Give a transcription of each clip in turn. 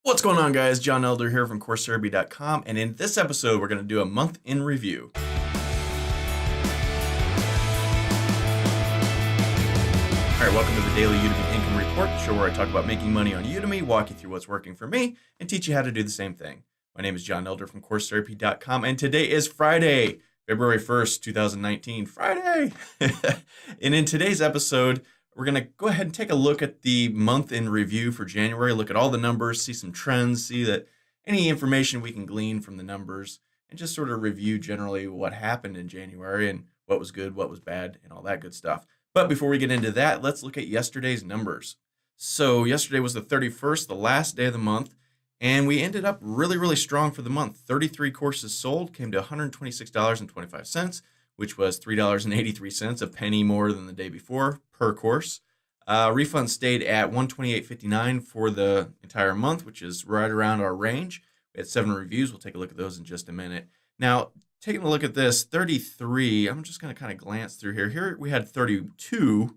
What's going on, guys? John Elder here from CourseTherapy.com, and in this episode, we're going to do a month in review. All right, welcome to the Daily Udemy Income Report, the show where I talk about making money on Udemy, walk you through what's working for me, and teach you how to do the same thing. My name is John Elder from CourseTherapy.com, and today is Friday, February 1st, 2019. Friday! And in today's episode, we're going to go ahead and take a look at the month in review for January, look at all the numbers, see some trends, see that any information we can glean from the numbers, and just sort of review generally what happened in January and what was good, what was bad, and all that good stuff. But before we get into that, let's look at yesterday's numbers. So yesterday was the 31st, the last day of the month, and we ended up really strong for the month. 33 courses sold, came to $126.25, which was $3.83, a penny more than the day before per course. Refund stayed at $128.59 for the entire month, which is right around our range. We had 7 reviews. We'll take a look at those in just a minute. Now, taking a look at this, 33, I'm just going to kind of glance through here. Here we had 32,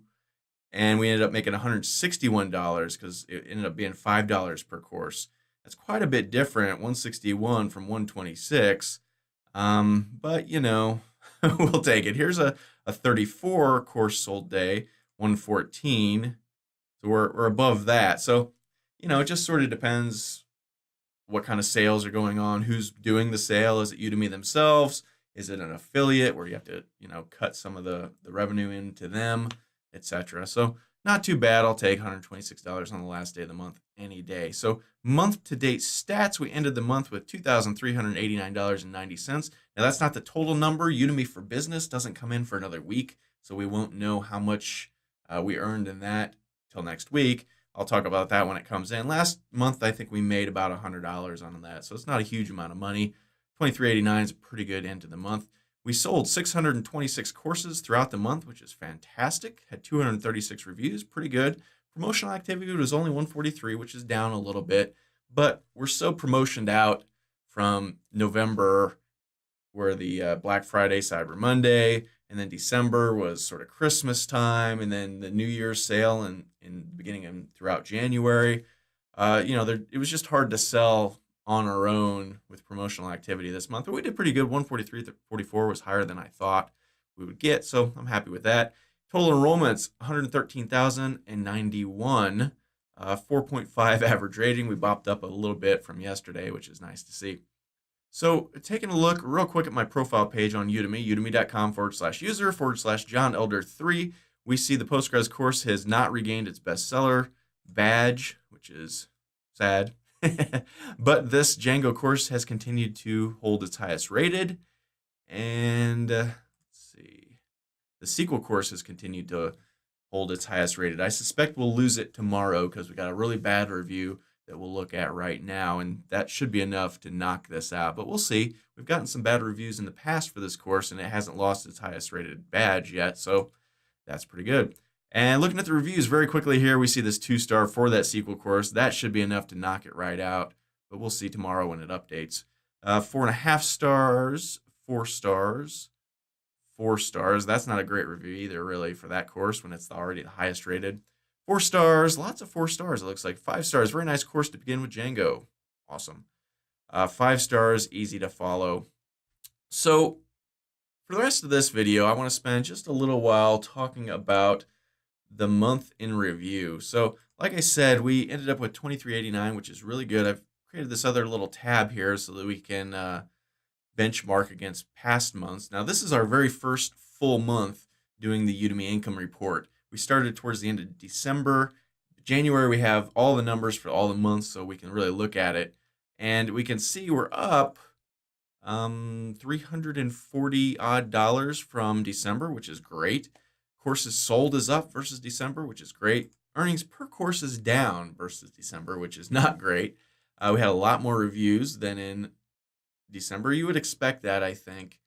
and we ended up making $161 because it ended up being $5 per course. That's quite a bit different, 161 from 126. But, you know, we'll take it. Here's a 34 course sold day, 114. So we're above that. So, you know, it just sort of depends what kind of sales are going on, who's doing the sale. Is it Udemy themselves? Is it an affiliate where you have to, you know, cut some of the revenue into them, etc. So not too bad. I'll take $126 on the last day of the month any day. So month to date stats, we ended the month with $2,389.90. Now that's not the total number. Udemy for Business doesn't come in for another week, so we won't know how much we earned in that till next week. I'll talk about that when it comes in. Last month, I think we made about $100 on that, so it's not a huge amount of money. $23.89 is a pretty good end to the month. We sold 626 courses throughout the month, which is fantastic. Had 236 reviews, pretty good. Promotional activity was only 143, which is down a little bit, but we're so promotioned out from November, where the Black Friday, Cyber Monday, and then December was sort of Christmas time, and then the New Year's sale in the beginning and throughout January. It was just hard to sell on our own with promotional activity this month, but we did pretty good. 143 to 44 was higher than I thought we would get, so I'm happy with that. Total enrollments, 113,091, 4.5 average rating. We bopped up a little bit from yesterday, which is nice to see. So taking a look real quick at my profile page on Udemy, udemy.com/user/John Elder 3, we see the Postgres course has not regained its bestseller badge, which is sad. But this Django course has continued to hold its highest rated. And let's see, the SQL course has continued to hold its highest rated. I suspect we'll lose it tomorrow because we got a really bad review that we'll look at right now, and that should be enough to knock this out, but we'll see. We've gotten some bad reviews in the past for this course, and it hasn't lost its highest rated badge yet, so that's pretty good. And looking at the reviews very quickly here, we see this 2-star for that SQL course. That should be enough to knock it right out, but we'll see tomorrow when it updates. 4.5 stars, 4 stars, 4 stars. That's not a great review either, really, for that course when it's already the highest rated. 4 stars, lots of 4 stars, it looks like. 5 stars, very nice course to begin with Django. Awesome. 5 stars, easy to follow. So for the rest of this video, I want to spend just a little while talking about the month in review. So like I said, we ended up with $23.89, which is really good. I've created this other little tab here so that we can benchmark against past months. Now this is our very first full month doing the Udemy Income Report. We started towards the end of December. January, we have all the numbers for all the months, so we can really look at it. And we can see we're up $340 odd from December, which is great. Courses sold is up versus December, which is great. Earnings per course is down versus December, which is not great. We had a lot more reviews than in December. You would expect that, I think,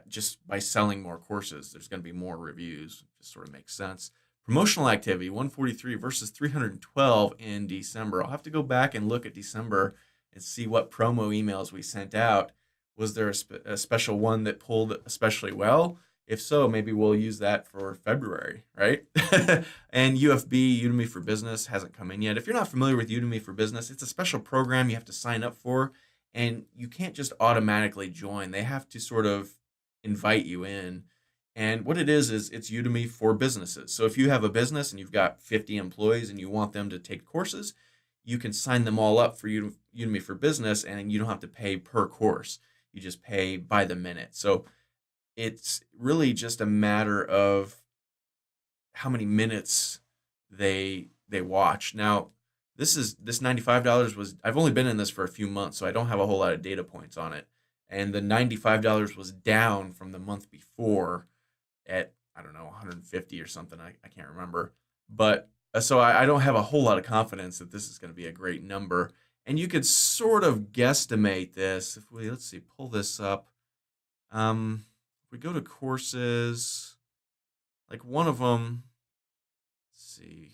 just by selling more courses. There's going to be more reviews. Just sort of makes sense. Promotional activity, 143 versus 312 in December. I'll have to go back and look at December and see what promo emails we sent out. Was there a special one that pulled especially well? If so, maybe we'll use that for February, right? And UFB, Udemy for Business, hasn't come in yet. If you're not familiar with Udemy for Business, it's a special program you have to sign up for, and you can't just automatically join. They have to sort of invite you in. And what it is it's Udemy for businesses. So if you have a business and you've got 50 employees and you want them to take courses, you can sign them all up for Udemy for Business, and you don't have to pay per course. You just pay by the minute. So it's really just a matter of how many minutes they watch. Now, this $95 was, I've only been in this for a few months, so I don't have a whole lot of data points on it. And the $95 was down from the month before at, I don't know, 150 or something. I can't remember. But so I don't have a whole lot of confidence that this is going to be a great number. And you could sort of guesstimate this if we, let's see, pull this up. If we go to courses, like one of them, let's see,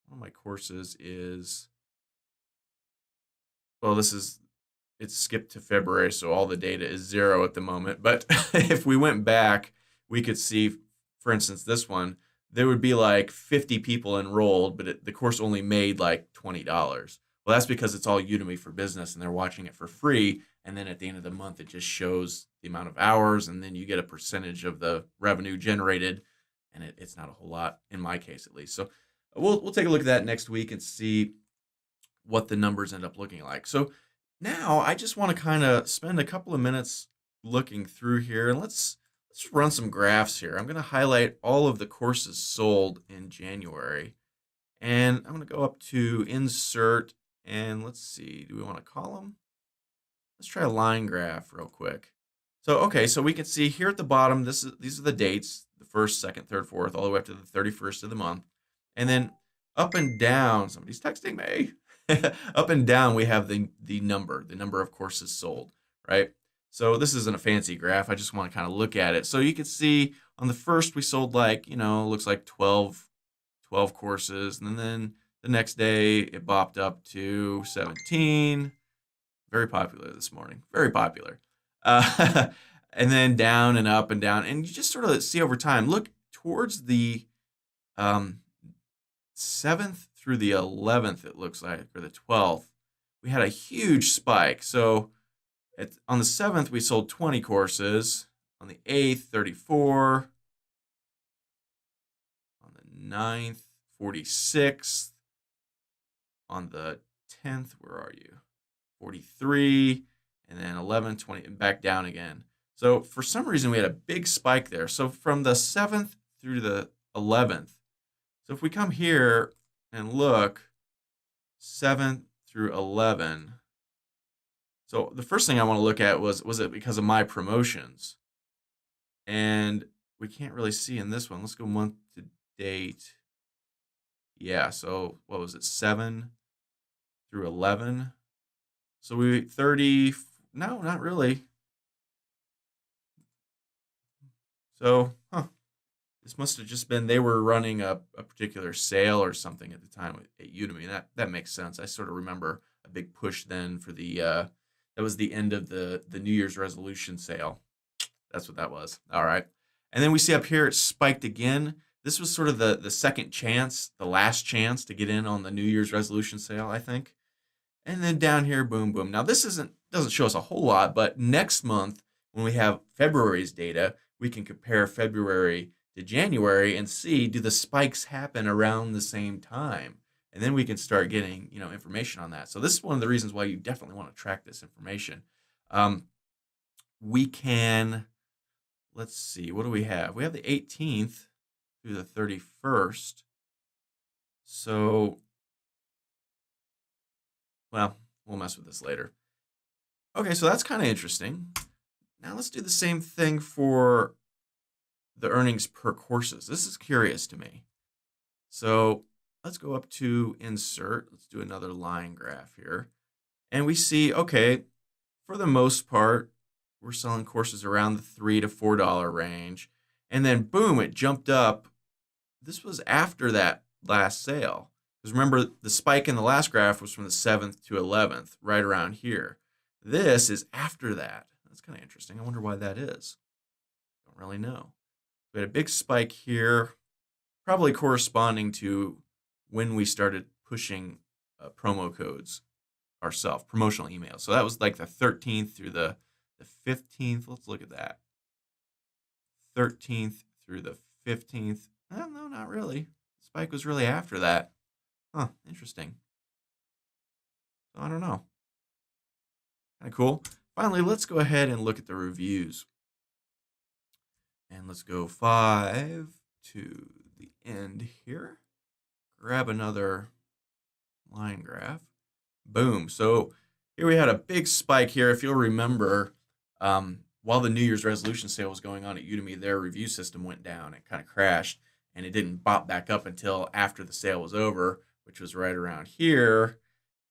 one of my courses is, well, it's skipped to February, so all the data is 0 at the moment. But if we went back, we could see, for instance, this one, there would be like 50 people enrolled, but the course only made like $20. Well, that's because it's all Udemy for Business and they're watching it for free. And then at the end of the month, it just shows the amount of hours, and then you get a percentage of the revenue generated. And it's not a whole lot in my case, at least. So we'll take a look at that next week and see what the numbers end up looking like. So now I just want to kind of spend a couple of minutes looking through here, and let's run some graphs here. I'm going to highlight all of the courses sold in January, and I'm going to go up to Insert, and let's see, do we want a column? Let's try a line graph real quick. So, okay, so we can see here at the bottom, these are the dates, the 1st, 2nd, 3rd, 4th, all the way up to the 31st of the month. And then up and down, somebody's texting me. Up and down, we have the number of courses sold, right? So this isn't a fancy graph. I just want to kind of look at it. So you can see on the 1st, we sold like, looks like 12 courses. And then the next day, it bopped up to 17. Very popular this morning. Very popular. And then down and up and down. And you just sort of see over time. Look towards the 7th through the 11th, it looks like, or the 12th. We had a huge spike. So on the 7th, we sold 20 courses. On the 8th, 34. On the 9th, 46. On the 10th, where are you? 43, and then 11, 20, and back down again. So for some reason, we had a big spike there. So from the 7th through the 11th, so if we come here and look, 7th through 11, so the first thing I want to look at was it because of my promotions? And we can't really see in this one. Let's go month to date. Yeah, so what was it, 7 through 11? So we 30, no, not really. So, this must have just been they were running a particular sale or something at the time at Udemy. That makes sense. I sort of remember a big push then for that was the end of the New Year's resolution sale. That's what that was. All right. And then we see up here it spiked again. This was sort of the second chance, the last chance to get in on the New Year's resolution sale, I think. And then down here, boom, boom. Now this doesn't show us a whole lot, but next month when we have February's data, we can compare February to January and see, do the spikes happen around the same time? And then we can start getting, information on that. So this is one of the reasons why you definitely want to track this information. We can, let's see, what do we have? We have the 18th through the 31st. So, well, we'll mess with this later. Okay, so that's kind of interesting. Now let's do the same thing for the earnings per courses. This is curious to me. So let's go up to Insert. Let's do another line graph here. And we see, okay, for the most part, we're selling courses around the $3 to $4 range. And then boom, it jumped up. This was after that last sale. Because remember, the spike in the last graph was from the 7th to 11th, right around here. This is after that. That's kind of interesting. I wonder why that is. Don't really know. we had a big spike here, probably corresponding to when we started pushing promo codes ourselves, promotional emails. So that was like the 13th through the 15th. Let's look at that. 13th through the 15th. No, not really. Spike was really after that. Huh, interesting. So I don't know. Kind of cool. Finally, let's go ahead and look at the reviews. And let's go 5 to the end here. Grab another line graph. Boom. So here we had a big spike here. If you'll remember, while the New Year's resolution sale was going on at Udemy, their review system went down. It kind of crashed, and it didn't bop back up until after the sale was over, which was right around here,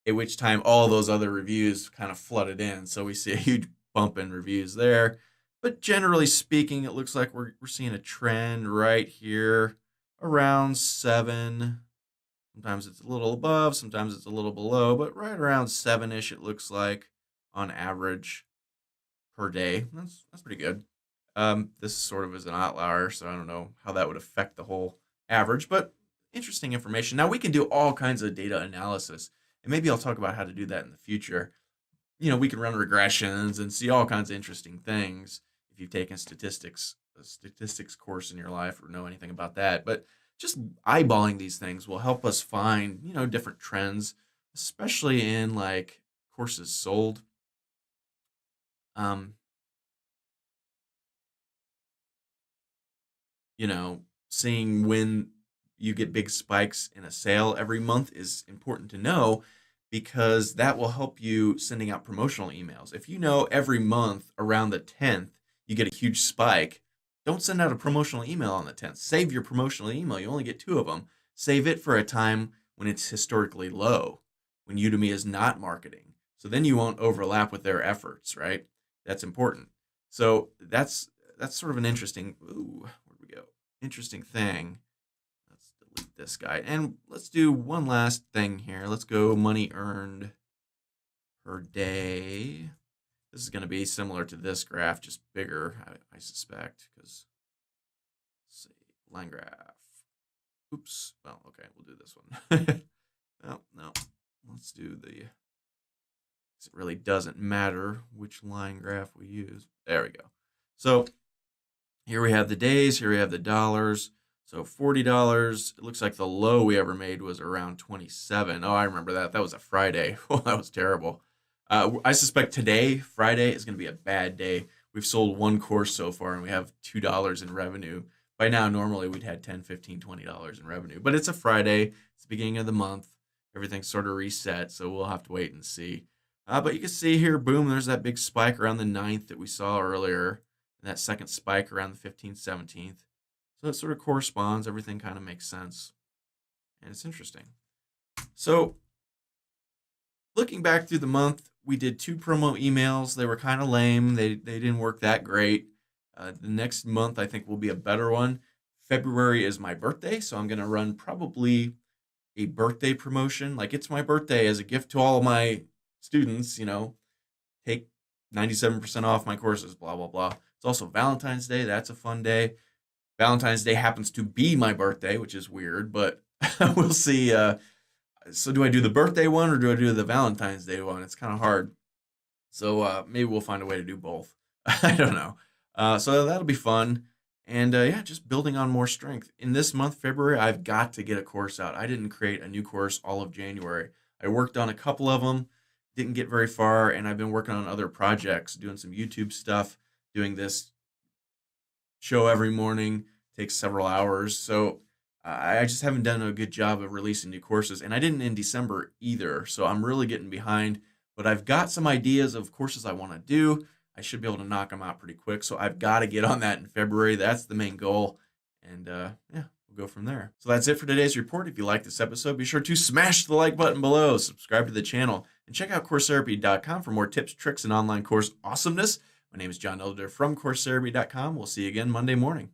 at which time all those other reviews kind of flooded in. So we see a huge bump in reviews there. But generally speaking, it looks like we're seeing a trend right here around 7. Sometimes it's a little above, sometimes it's a little below, but right around 7-ish it looks like on average per day. That's pretty good. This sort of is an outlier, so I don't know how that would affect the whole average, but interesting information. Now we can do all kinds of data analysis, and maybe I'll talk about how to do that in the future. We can run regressions and see all kinds of interesting things if you've taken a statistics course in your life or know anything about that. But just eyeballing these things will help us find, different trends, especially in like courses sold. Seeing when you get big spikes in a sale every month is important to know, because that will help you sending out promotional emails. If you know every month around the 10th you get a huge spike, don't send out a promotional email on the 10th. Save your promotional email. You only get 2 of them. Save it for a time when it's historically low, when Udemy is not marketing. So then you won't overlap with their efforts, right? That's important. So that's sort of an interesting, where'd we go? Interesting thing. Let's delete this guy. And let's do one last thing here. Let's go money earned per day. This is going to be similar to this graph, just bigger, I suspect, because, let's see, line graph. Oops. Well, okay, we'll do this one. No. Let's do it really doesn't matter which line graph we use. There we go. So here we have the days, here we have the dollars. So $40, it looks like the low we ever made was around 27. Oh, I remember that. That was a Friday. Well, that was terrible. I suspect today, Friday, is going to be a bad day. We've sold 1 course so far, and we have $2 in revenue. By now, normally we'd had $10, $15, $20 in revenue. But it's a Friday. It's the beginning of the month. Everything's sort of reset, so we'll have to wait and see. But you can see here, boom, there's that big spike around the 9th that we saw earlier, and that second spike around the 15th, 17th. So it sort of corresponds. Everything kind of makes sense, and it's interesting. So looking back through the month, we did 2 promo emails. They were kind of lame. They didn't work that great. The next month, I think, will be a better one. February is my birthday, so I'm going to run probably a birthday promotion. Like, it's my birthday, as a gift to all of my students, take 97% off my courses, blah, blah, blah. It's also Valentine's Day. That's a fun day. Valentine's Day happens to be my birthday, which is weird, but we'll see. So do I do the birthday one or do I do the Valentine's Day one? It's kind of hard. So maybe we'll find a way to do both. I don't know. So that'll be fun. And just building on more strength. In this month, February, I've got to get a course out. I didn't create a new course all of January. I worked on a couple of them, didn't get very far, and I've been working on other projects, doing some YouTube stuff, doing this show every morning, takes several hours. So I just haven't done a good job of releasing new courses, and I didn't in December either. So I'm really getting behind, but I've got some ideas of courses I want to do. I should be able to knock them out pretty quick. So I've got to get on that in February. That's the main goal. And we'll go from there. So that's it for today's report. If you like this episode, be sure to smash the like button below, subscribe to the channel, and check out CourseTherapy.com for more tips, tricks, and online course awesomeness. My name is John Elder from CourseTherapy.com. We'll see you again Monday morning.